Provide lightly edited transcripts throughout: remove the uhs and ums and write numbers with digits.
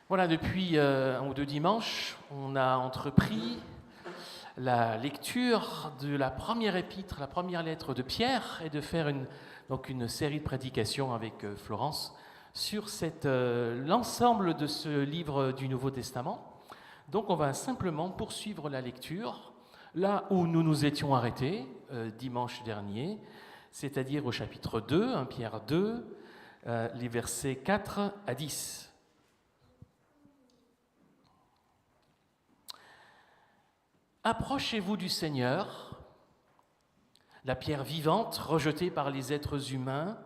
Voilà, depuis un ou deux dimanches, on a entrepris la lecture de la première épître, la première lettre de Pierre, et de faire une série de prédications avec Florence sur l'ensemble de ce livre du Nouveau Testament. Donc on va simplement poursuivre la lecture là où nous nous étions arrêtés dimanche dernier, c'est-à-dire au chapitre 2, 1 Pierre 2, les versets 4 à 10. Approchez-vous du Seigneur, la pierre vivante rejetée par les êtres humains,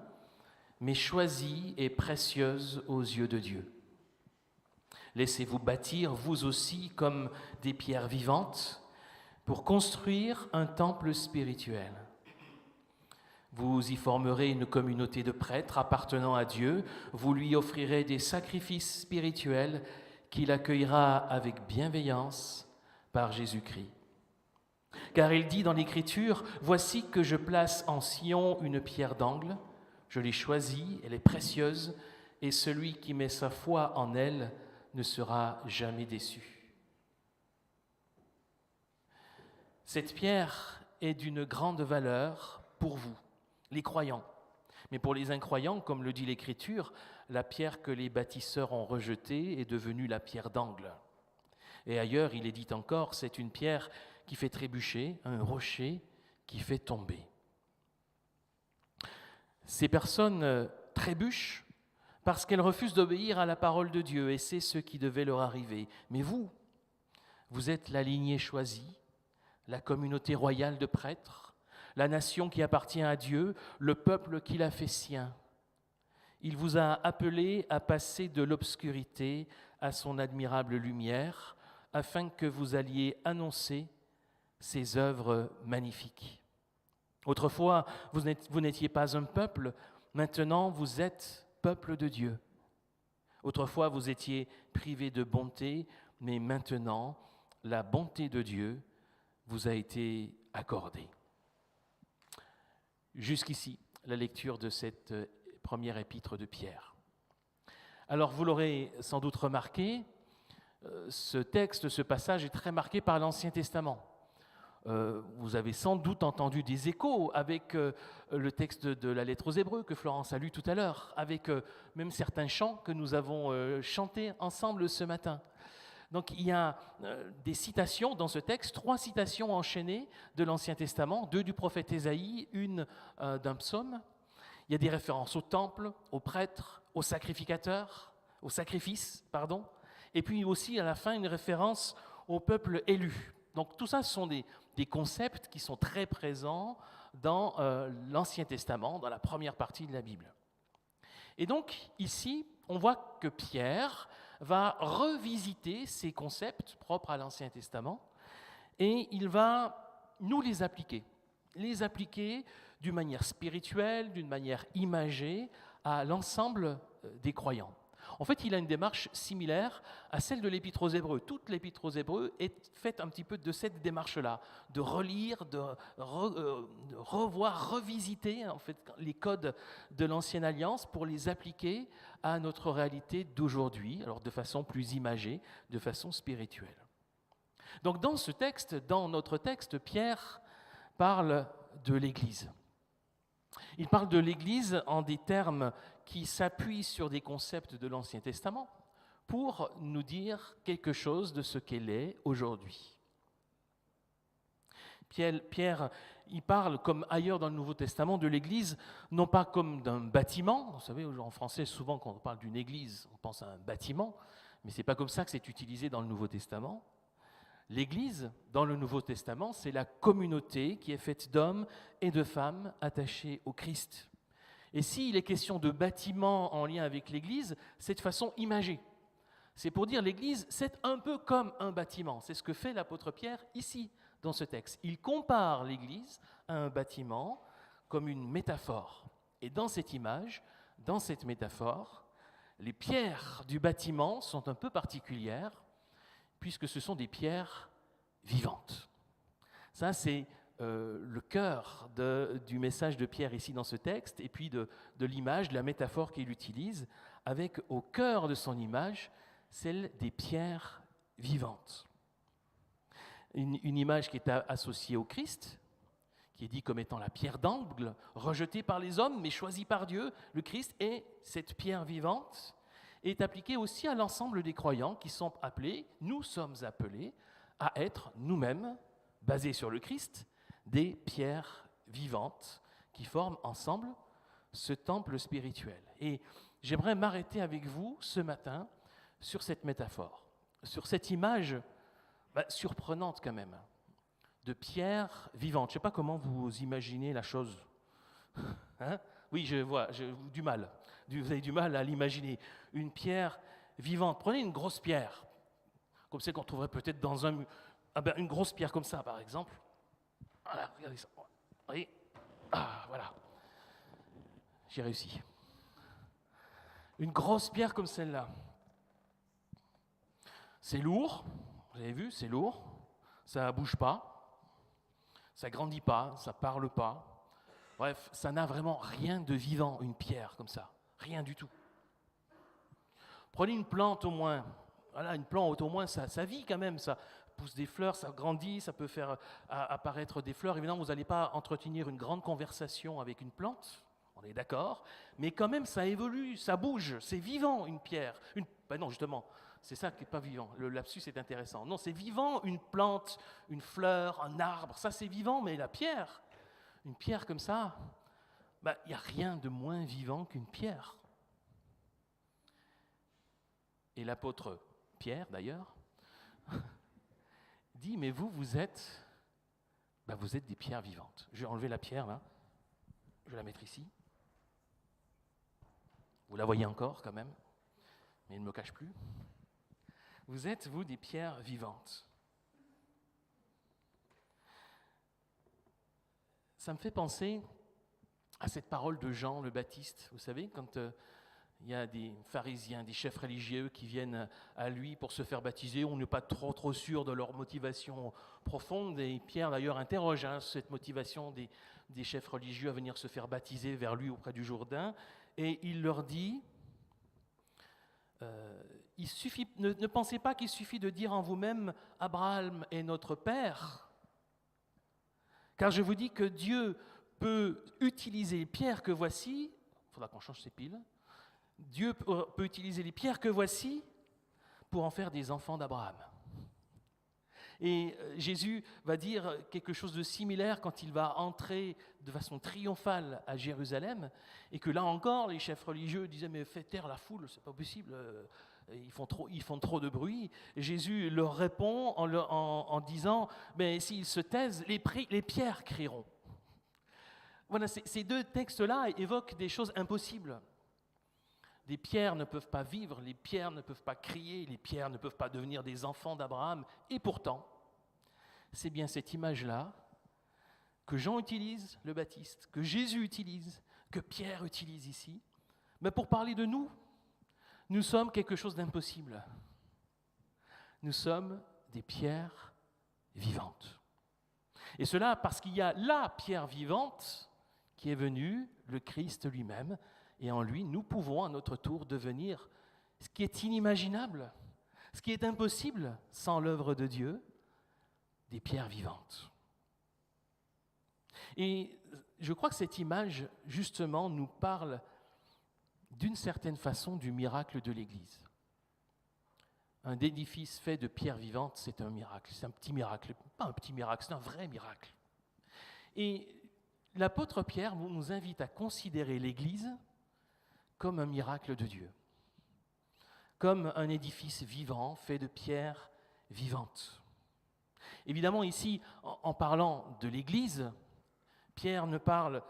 mais choisie et précieuse aux yeux de Dieu. Laissez-vous bâtir, vous aussi, comme des pierres vivantes, pour construire un temple spirituel. Vous y formerez une communauté de prêtres appartenant à Dieu, vous lui offrirez des sacrifices spirituels qu'il accueillera avec bienveillance par Jésus-Christ. Car il dit dans l'Écriture, « Voici que je place en Sion une pierre d'angle, je l'ai choisie, elle est précieuse, et celui qui met sa foi en elle ne sera jamais déçu. » Cette pierre est d'une grande valeur pour vous, les croyants. Mais pour les incroyants, comme le dit l'Écriture, la pierre que les bâtisseurs ont rejetée est devenue la pierre d'angle. Et ailleurs, il est dit encore, c'est une pierre qui fait trébucher, un rocher qui fait tomber. Ces personnes trébuchent parce qu'elles refusent d'obéir à la parole de Dieu, et c'est ce qui devait leur arriver. Mais vous êtes la lignée choisie, la communauté royale de prêtres, la nation qui appartient à Dieu, le peuple qu'il a fait sien. Il vous a appelé à passer de l'obscurité à son admirable lumière, afin que vous alliez annoncer ses œuvres magnifiques. Autrefois, vous n'étiez pas un peuple, maintenant vous êtes peuple de Dieu. Autrefois, vous étiez privé de bonté, mais maintenant, la bonté de Dieu vous a été accordée. Jusqu'ici, la lecture de cette première épître de Pierre. Alors, vous l'aurez sans doute remarqué, ce texte, ce passage est très marqué par l'Ancien Testament. Vous avez sans doute entendu des échos avec le texte de la lettre aux Hébreux que Florence a lu tout à l'heure, avec même certains chants que nous avons chantés ensemble ce matin. Donc il y a des citations dans ce texte, 3 citations enchaînées de l'Ancien Testament, 2 du prophète Ésaïe, une d'un psaume. Il y a des références au temple, aux prêtres, aux sacrificateurs, aux sacrifices, et puis aussi à la fin une référence au peuple élu. Donc tout ça, ce sont des concepts qui sont très présents dans l'Ancien Testament, dans la première partie de la Bible. Et donc ici, on voit que Pierre va revisiter ces concepts propres à l'Ancien Testament et il va nous les appliquer d'une manière spirituelle, d'une manière imagée à l'ensemble des croyants. En fait, il a une démarche similaire à celle de l'Épître aux Hébreux. Toute l'Épître aux Hébreux est faite un petit peu de cette démarche-là, de relire, de revoir, revisiter en fait, les codes de l'Ancienne Alliance pour les appliquer à notre réalité d'aujourd'hui, alors de façon plus imagée, de façon spirituelle. Donc dans notre texte, Pierre parle de l'Église. Il parle de l'Église en des termes qui s'appuient sur des concepts de l'Ancien Testament pour nous dire quelque chose de ce qu'elle est aujourd'hui. Pierre, il parle, comme ailleurs dans le Nouveau Testament, de l'Église, non pas comme d'un bâtiment. Vous savez, en français, souvent, quand on parle d'une église, on pense à un bâtiment, mais ce n'est pas comme ça que c'est utilisé dans le Nouveau Testament. L'Église, dans le Nouveau Testament, c'est la communauté qui est faite d'hommes et de femmes attachés au Christ. Et s'il est question de bâtiment en lien avec l'Église, c'est de façon imagée. C'est pour dire l'Église, c'est un peu comme un bâtiment. C'est ce que fait l'apôtre Pierre ici, dans ce texte. Il compare l'Église à un bâtiment comme une métaphore. Et dans cette image, dans cette métaphore, les pierres du bâtiment sont un peu particulières, puisque ce sont des pierres vivantes. Ça, c'est le cœur du message de Pierre ici dans ce texte, et puis de l'image, de la métaphore qu'il utilise, avec au cœur de son image celle des pierres vivantes. Une image qui est associée au Christ, qui est dit comme étant la pierre d'angle, rejetée par les hommes, mais choisie par Dieu. Le Christ est cette pierre vivante, et est appliquée aussi à l'ensemble des croyants qui sont appelés, nous sommes appelés, à être nous-mêmes, basés sur le Christ, des pierres vivantes qui forment ensemble ce temple spirituel. Et j'aimerais m'arrêter avec vous ce matin sur cette métaphore, sur cette image surprenante quand même, de pierre vivante. Je ne sais pas comment vous imaginez la chose. Hein? Oui, je vois, du mal. Vous avez du mal à l'imaginer. Une pierre vivante. Prenez une grosse pierre, comme celle qu'on trouverait peut-être dans une grosse pierre comme ça, par exemple. Voilà, regardez ça. Vous voyez? Voilà. J'ai réussi. Une grosse pierre comme celle-là. C'est lourd, vous avez vu, c'est lourd. Ça ne bouge pas, ça ne grandit pas, ça ne parle pas. Bref, ça n'a vraiment rien de vivant, une pierre comme ça. Rien du tout. Prenez une plante au moins. Voilà, une plante au moins, ça vit quand même, ça pousse des fleurs, ça grandit, ça peut faire apparaître des fleurs. Évidemment, vous n'allez pas entretenir une grande conversation avec une plante, on est d'accord, mais quand même, ça évolue, ça bouge, c'est vivant, une pierre. Non, justement, c'est ça qui n'est pas vivant. Le lapsus est intéressant. Non, c'est vivant, une plante, une fleur, un arbre, ça c'est vivant, mais la pierre, une pierre comme ça, il n'y a rien de moins vivant qu'une pierre. Et l'apôtre Pierre, d'ailleurs, dit, mais vous êtes des pierres vivantes. Je vais enlever la pierre, là. Je vais la mettre ici. Vous la voyez encore, quand même, mais elle ne me cache plus. Vous êtes, vous, des pierres vivantes. Ça me fait penser à cette parole de Jean le Baptiste. Vous savez, quand il y a des pharisiens, des chefs religieux qui viennent à lui pour se faire baptiser, on n'est pas trop sûr de leur motivation profonde. Et Pierre, d'ailleurs, interroge cette motivation des chefs religieux à venir se faire baptiser vers lui auprès du Jourdain. Et il leur dit, ne pensez pas qu'il suffit de dire en vous-même « Abraham est notre Père », car je vous dis que Dieu peut utiliser les pierres que voici, il faudra qu'on change ces piles, Dieu peut utiliser les pierres que voici pour en faire des enfants d'Abraham. Et Jésus va dire quelque chose de similaire quand il va entrer de façon triomphale à Jérusalem, et que là encore, les chefs religieux disaient « Mais faites taire la foule, c'est pas possible, ils font trop de bruit. » Jésus leur répond en disant « Mais s'ils se taisent, les pierres crieront. » Voilà, ces deux textes-là évoquent des choses impossibles. Les pierres ne peuvent pas vivre, les pierres ne peuvent pas crier, les pierres ne peuvent pas devenir des enfants d'Abraham. Et pourtant, c'est bien cette image-là que Jean utilise, le Baptiste, que Jésus utilise, que Pierre utilise ici. Mais pour parler de nous, nous sommes quelque chose d'impossible. Nous sommes des pierres vivantes. Et cela parce qu'il y a la pierre vivante qui est venue, le Christ lui-même, et en lui, nous pouvons à notre tour devenir ce qui est inimaginable, ce qui est impossible sans l'œuvre de Dieu, des pierres vivantes. Et je crois que cette image, justement, nous parle d'une certaine façon du miracle de l'Église. Un édifice fait de pierres vivantes, c'est un miracle, c'est un petit miracle, pas un petit miracle, c'est un vrai miracle. Et l'apôtre Pierre nous invite à considérer l'Église comme un miracle de Dieu, comme un édifice vivant fait de pierres vivantes. Évidemment, ici, en parlant de l'Église, Pierre ne parle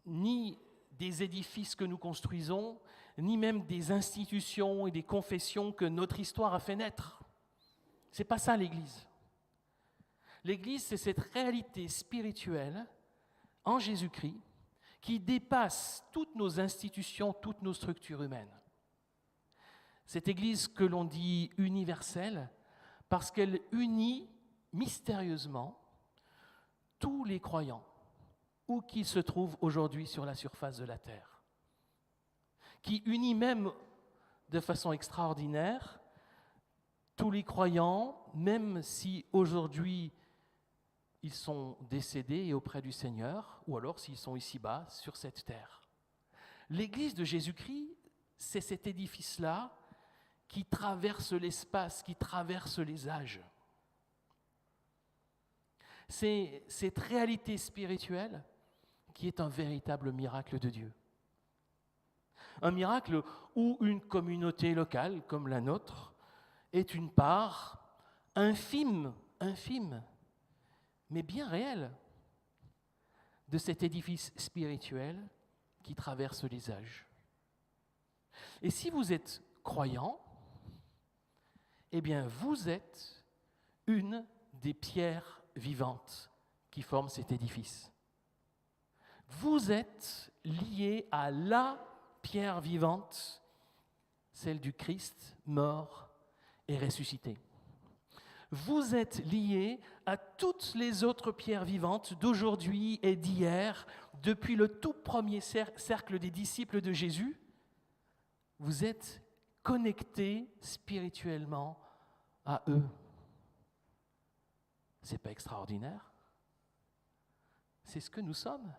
ni des édifices que nous construisons, ni même des institutions et des confessions que notre histoire a fait naître. Ce n'est pas ça l'Église. L'Église, c'est cette réalité spirituelle en Jésus-Christ qui dépasse toutes nos institutions, toutes nos structures humaines. Cette Église que l'on dit universelle, parce qu'elle unit mystérieusement tous les croyants, où qu'ils se trouvent aujourd'hui sur la surface de la terre, qui unit même de façon extraordinaire Tous les croyants, même si aujourd'hui ils sont décédés et auprès du Seigneur, ou alors s'ils sont ici-bas, sur cette terre. L'Église de Jésus-Christ, c'est cet édifice-là qui traverse l'espace, qui traverse les âges. C'est cette réalité spirituelle qui est un véritable miracle de Dieu. Un miracle où une communauté locale comme la nôtre est une part infime, mais bien réelle de cet édifice spirituel qui traverse les âges. Et si vous êtes croyant, eh bien vous êtes une des pierres vivantes qui forment cet édifice. Vous êtes lié à la pierre vivante, celle du Christ mort et ressuscité. Vous êtes lié à toutes les autres pierres vivantes d'aujourd'hui et d'hier, depuis le tout premier cercle des disciples de Jésus. Vous êtes connectés spirituellement à eux. C'est pas extraordinaire? C'est ce que nous sommes.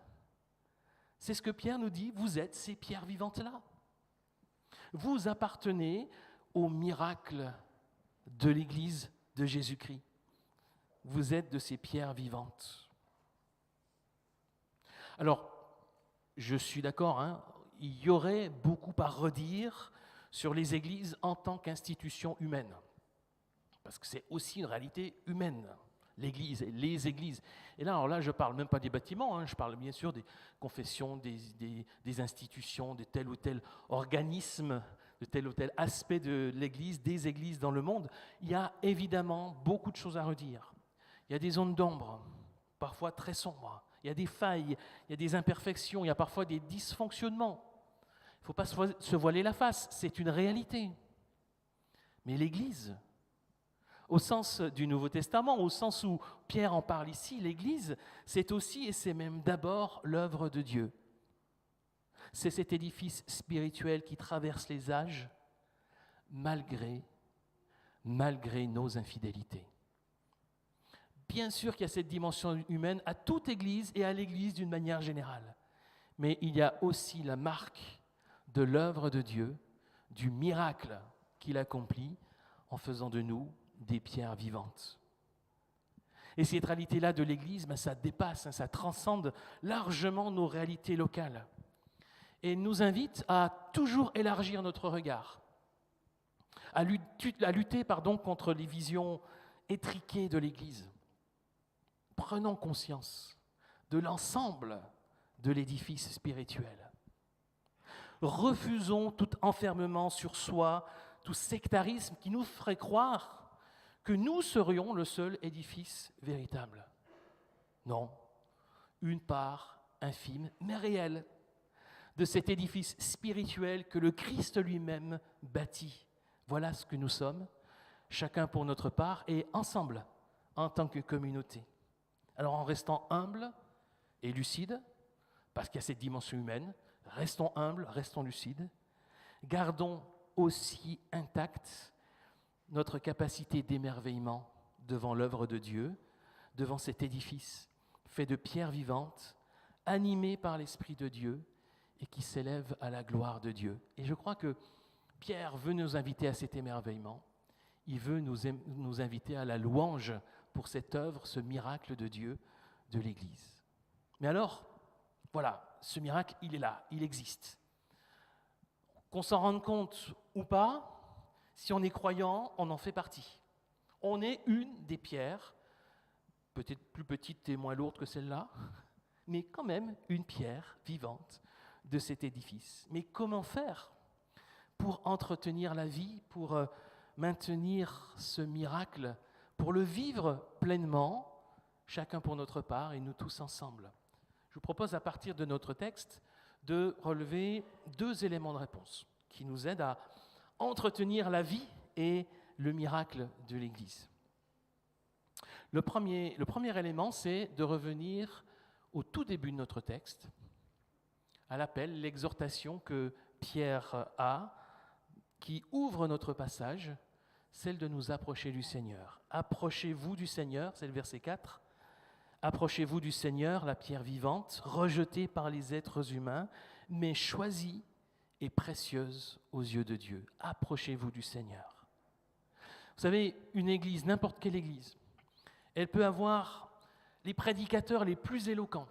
C'est ce que Pierre nous dit, vous êtes ces pierres vivantes-là. Vous appartenez au miracle de l'Église de Jésus-Christ. Vous êtes de ces pierres vivantes. Alors, je suis d'accord, il y aurait beaucoup à redire sur les églises en tant qu'institution humaine, parce que c'est aussi une réalité humaine, l'Église et les églises. Et là, alors là, je ne parle même pas des bâtiments, je parle bien sûr des confessions, des institutions, de tel ou tel organisme, de tel ou tel aspect de l'Église, des églises dans le monde. Il y a évidemment beaucoup de choses à redire. Il y a des zones d'ombre, parfois très sombres. Il y a des failles, il y a des imperfections, il y a parfois des dysfonctionnements. Il ne faut pas se voiler la face, c'est une réalité. Mais l'Église, au sens du Nouveau Testament, au sens où Pierre en parle ici, l'Église, c'est aussi et c'est même d'abord l'œuvre de Dieu. C'est cet édifice spirituel qui traverse les âges malgré nos infidélités. Bien sûr qu'il y a cette dimension humaine à toute Église et à l'Église d'une manière générale. Mais il y a aussi la marque de l'œuvre de Dieu, du miracle qu'il accomplit en faisant de nous des pierres vivantes. Et cette réalité-là de l'Église, ça dépasse, ça transcende largement nos réalités locales et nous invite à toujours élargir notre regard, à lutter contre les visions étriquées de l'Église. Prenons conscience de l'ensemble de l'édifice spirituel. Refusons tout enfermement sur soi, tout sectarisme qui nous ferait croire que nous serions le seul édifice véritable. Non, une part infime, mais réelle, de cet édifice spirituel que le Christ lui-même bâtit. Voilà ce que nous sommes, chacun pour notre part et ensemble, en tant que communauté. Alors en restant humble et lucide, parce qu'il y a cette dimension humaine, restons humbles, restons lucides, gardons aussi intacte notre capacité d'émerveillement devant l'œuvre de Dieu, devant cet édifice fait de pierres vivantes, animé par l'Esprit de Dieu et qui s'élève à la gloire de Dieu. Et je crois que Pierre veut nous inviter à cet émerveillement, il veut nous inviter à la louange pour cette œuvre, ce miracle de Dieu, de l'Église. Mais alors, voilà, ce miracle, il est là, il existe. Qu'on s'en rende compte ou pas, si on est croyant, on en fait partie. On est une des pierres, peut-être plus petite et moins lourde que celle-là, mais quand même une pierre vivante de cet édifice. Mais comment faire pour entretenir la vie, pour maintenir ce miracle, pour le vivre pleinement, chacun pour notre part et nous tous ensemble? Je vous propose à partir de notre texte de relever 2 éléments de réponse qui nous aident à entretenir la vie et le miracle de l'Église. Le premier élément, c'est de revenir au tout début de notre texte, à l'appel, l'exhortation que Pierre a, qui ouvre notre passage, celle de nous approcher du Seigneur. Approchez-vous du Seigneur, c'est le verset 4. Approchez-vous du Seigneur, la pierre vivante, rejetée par les êtres humains, mais choisie et précieuse aux yeux de Dieu. Approchez-vous du Seigneur. Vous savez, une église, n'importe quelle église, elle peut avoir les prédicateurs les plus éloquents.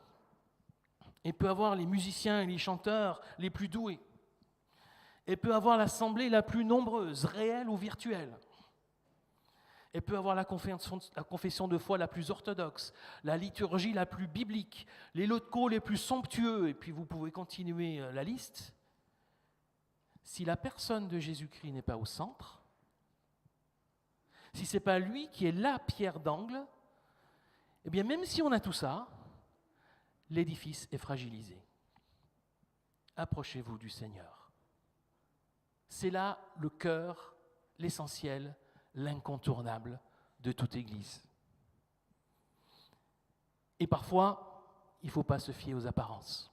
Elle peut avoir les musiciens et les chanteurs les plus doués. Elle peut avoir l'assemblée la plus nombreuse, réelle ou virtuelle. Elle peut avoir la confession de foi la plus orthodoxe, la liturgie la plus biblique, les locaux les plus somptueux, et puis vous pouvez continuer la liste. Si la personne de Jésus-Christ n'est pas au centre, si ce n'est pas lui qui est la pierre d'angle, eh bien même si on a tout ça, l'édifice est fragilisé. Approchez-vous du Seigneur. C'est là le cœur, l'essentiel, l'incontournable de toute Église. Et parfois, il ne faut pas se fier aux apparences.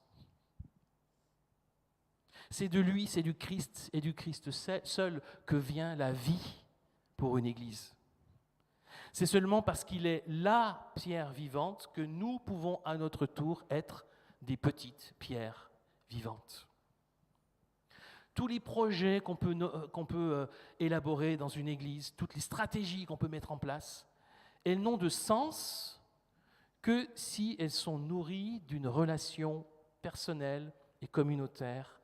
C'est de lui, c'est du Christ et du Christ seul que vient la vie pour une Église. C'est seulement parce qu'il est la pierre vivante que nous pouvons à notre tour être des petites pierres vivantes. Tous les projets qu'on peut élaborer dans une église, toutes les stratégies qu'on peut mettre en place, elles n'ont de sens que si elles sont nourries d'une relation personnelle et communautaire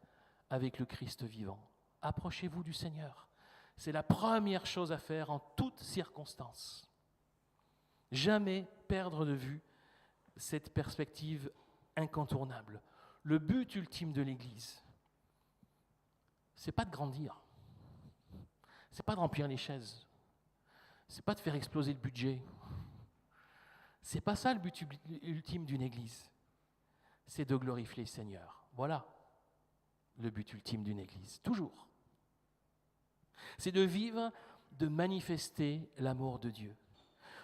avec le Christ vivant. Approchez-vous du Seigneur. C'est la première chose à faire en toutes circonstances. Jamais perdre de vue cette perspective incontournable. Le but ultime de l'Église, c'est pas de grandir, c'est pas de remplir les chaises, c'est pas de faire exploser le budget. C'est pas ça le but ultime d'une Église. C'est de glorifier le Seigneur. Voilà le but ultime d'une Église, toujours. C'est de vivre, de manifester l'amour de Dieu.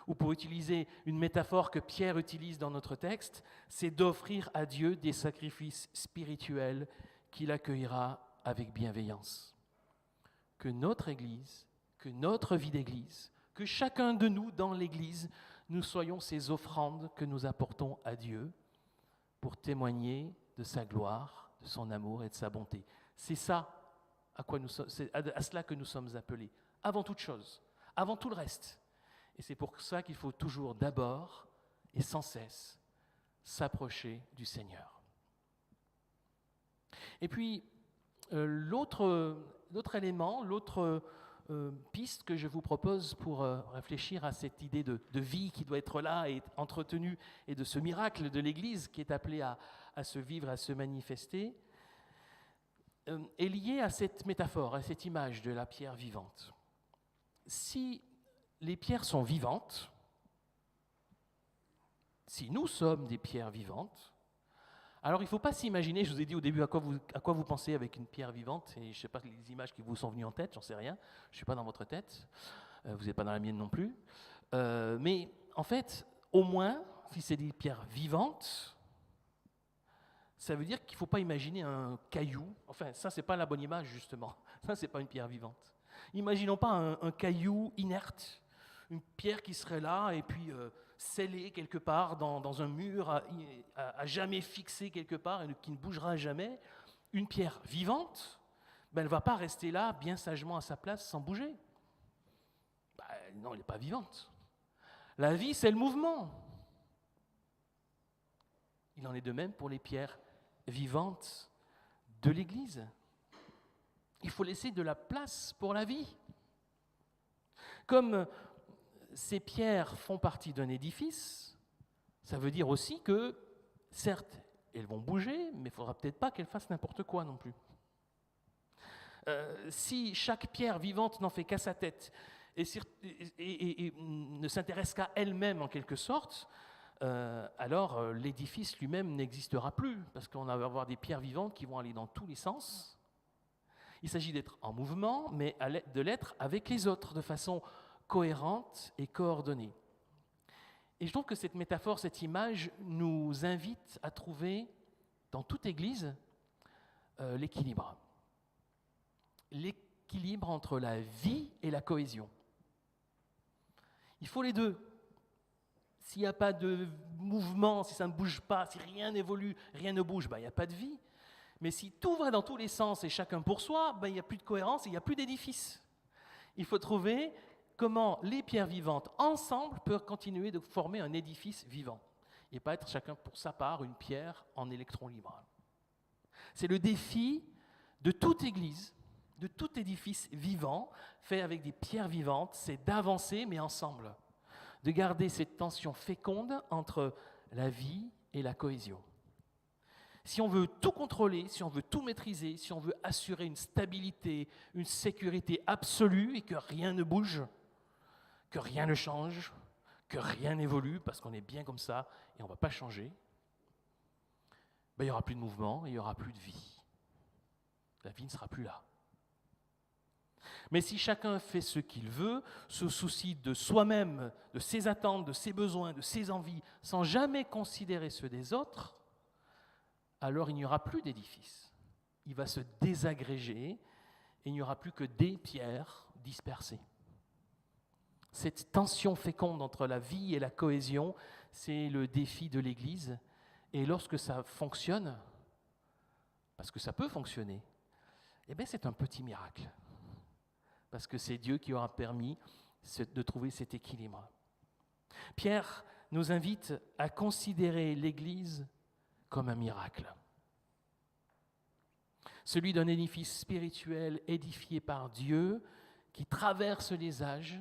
Ou pour utiliser une métaphore que Pierre utilise dans notre texte, c'est d'offrir à Dieu des sacrifices spirituels qu'il accueillera avec bienveillance. Que notre Église, que notre vie d'Église, que chacun de nous dans l'Église, nous soyons ces offrandes que nous apportons à Dieu pour témoigner de sa gloire, de son amour et de sa bonté. C'est ça c'est à cela que nous sommes appelés, avant toute chose, avant tout le reste. Et c'est pour ça qu'il faut toujours d'abord et sans cesse s'approcher du Seigneur. Et puis, l'autre élément, l'autre piste que je vous propose pour réfléchir à cette idée de vie qui doit être là et entretenue, et de ce miracle de l'Église qui est appelé à se vivre, à se manifester, est liée à cette métaphore, à cette image de la pierre vivante. Si les pierres sont vivantes, si nous sommes des pierres vivantes, alors il ne faut pas s'imaginer, je vous ai dit au début à quoi vous pensez avec une pierre vivante, et je ne sais pas les images qui vous sont venues en tête, j'en sais rien, je ne suis pas dans votre tête, vous n'êtes pas dans la mienne non plus, mais en fait, au moins, si c'est des pierres vivantes, ça veut dire qu'il ne faut pas imaginer un caillou, enfin ça c'est pas la bonne image justement, ça c'est pas une pierre vivante. Imaginons pas un caillou inerte, une pierre qui serait là et puis scellée quelque part dans un mur, à jamais fixée quelque part et qui ne bougera jamais. Une pierre vivante, elle ne va pas rester là bien sagement à sa place sans bouger. Non, elle n'est pas vivante. La vie, c'est le mouvement. Il en est de même pour les pierres vivantes de l'Église. Il faut laisser de la place pour la vie. Comme ces pierres font partie d'un édifice, ça veut dire aussi que, certes, elles vont bouger, mais il ne faudra peut-être pas qu'elles fassent n'importe quoi non plus. Si chaque pierre vivante n'en fait qu'à sa tête et ne s'intéresse qu'à elle-même en quelque sorte, alors l'édifice lui-même n'existera plus, parce qu'on va avoir des pierres vivantes qui vont aller dans tous les sens. Il s'agit d'être en mouvement, mais de l'être avec les autres, de façon cohérente et coordonnée. Et je trouve que cette métaphore, cette image, nous invite à trouver, dans toute Église, l'équilibre. L'équilibre entre la vie et la cohésion. Il faut les deux. S'il n'y a pas de mouvement, si ça ne bouge pas, si rien n'évolue, rien ne bouge, il n'y a pas de vie. Mais si tout va dans tous les sens et chacun pour soi, il n'y a plus de cohérence et il n'y a plus d'édifice. Il faut trouver comment les pierres vivantes, ensemble, peuvent continuer de former un édifice vivant. Et pas être chacun pour sa part une pierre en électron libre. C'est le défi de toute église, de tout édifice vivant, fait avec des pierres vivantes, c'est d'avancer, mais ensemble. De garder cette tension féconde entre la vie et la cohésion. Si on veut tout contrôler, si on veut tout maîtriser, si on veut assurer une stabilité, une sécurité absolue et que rien ne bouge, que rien ne change, que rien n'évolue, parce qu'on est bien comme ça et on ne va pas changer, il n'y aura plus de mouvement et il n'y aura plus de vie. La vie ne sera plus là. Mais si chacun fait ce qu'il veut, se soucie de soi-même, de ses attentes, de ses besoins, de ses envies, sans jamais considérer ceux des autres, alors il n'y aura plus d'édifice. Il va se désagréger et il n'y aura plus que des pierres dispersées. Cette tension féconde entre la vie et la cohésion, c'est le défi de l'Église. Et lorsque ça fonctionne, parce que ça peut fonctionner, c'est un petit miracle. Parce que c'est Dieu qui aura permis de trouver cet équilibre. Pierre nous invite à considérer l'Église comme un miracle. Celui d'un édifice spirituel édifié par Dieu qui traverse les âges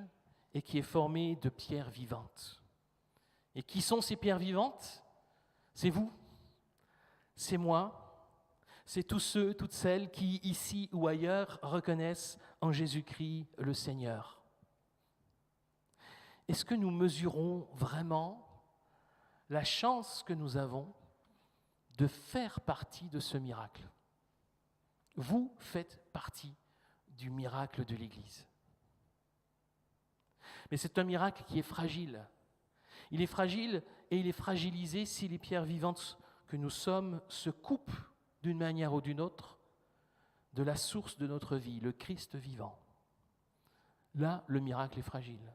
et qui est formé de pierres vivantes. Et qui sont ces pierres vivantes ? C'est vous, c'est moi, c'est tous ceux, toutes celles qui, ici ou ailleurs, reconnaissent en Jésus-Christ le Seigneur. Est-ce que nous mesurons vraiment la chance que nous avons de faire partie de ce miracle ? Vous faites partie du miracle de l'Église. Mais c'est un miracle qui est fragile. Il est fragile et il est fragilisé si les pierres vivantes que nous sommes se coupent d'une manière ou d'une autre de la source de notre vie, le Christ vivant. Là, le miracle est fragile.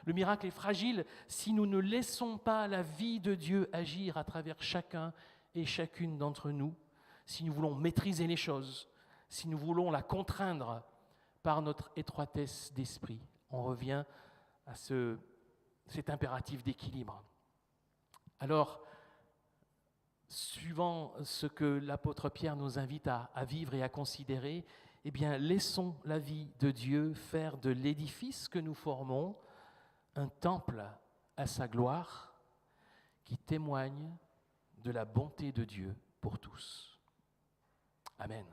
Le miracle est fragile si nous ne laissons pas la vie de Dieu agir à travers chacun et chacune d'entre nous, si nous voulons maîtriser les choses, si nous voulons la contraindre par notre étroitesse d'esprit. On revient à cet impératif d'équilibre. Alors, suivant ce que l'apôtre Pierre nous invite à vivre et à considérer, laissons la vie de Dieu faire de l'édifice que nous formons un temple à sa gloire qui témoigne de la bonté de Dieu pour tous. Amen.